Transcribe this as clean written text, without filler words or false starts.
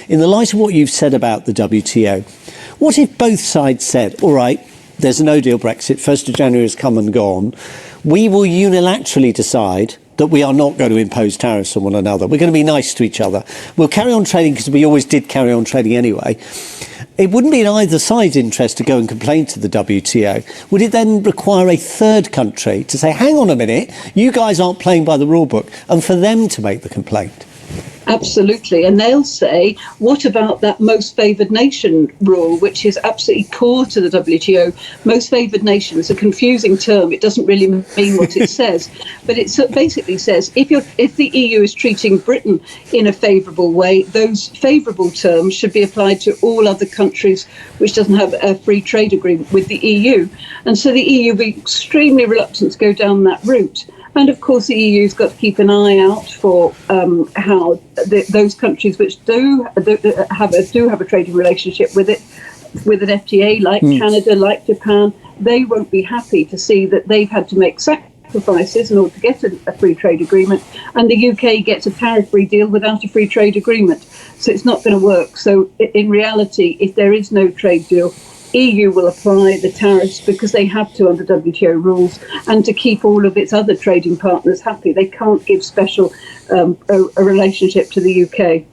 in the light of what you've said about the WTO, what if both sides said, all right, there's a no-deal Brexit, 1st of January has come and gone, we will unilaterally decide that we are not going to impose tariffs on one another. We're going to be nice to each other. We'll carry on trading because we always did carry on trading anyway. It wouldn't be in either side's interest to go and complain to the WTO. Would it then require a third country to say, hang on a minute, you guys aren't playing by the rule book, and for them to make the complaint? Absolutely. And they'll say, what about that most favoured nation rule, which is absolutely core to the WTO? Most favoured nation is a confusing term. It doesn't really mean what it says. But it basically says if the EU is treating Britain in a favourable way, those favourable terms should be applied to all other countries which doesn't have a free trade agreement with the EU. And so the EU will be extremely reluctant to go down that route. And of course, the EU's got to keep an eye out for how those countries which do have a trading relationship with an FTA, like Canada, like Japan, they won't be happy to see that they've had to make sacrifices in order to get a free trade agreement, and the UK gets a tariff-free deal without a free trade agreement. So it's not going to work. So in reality, if there is no trade deal, EU will apply the tariffs because they have to under WTO rules, and to keep all of its other trading partners happy. They can't give special a relationship to the UK.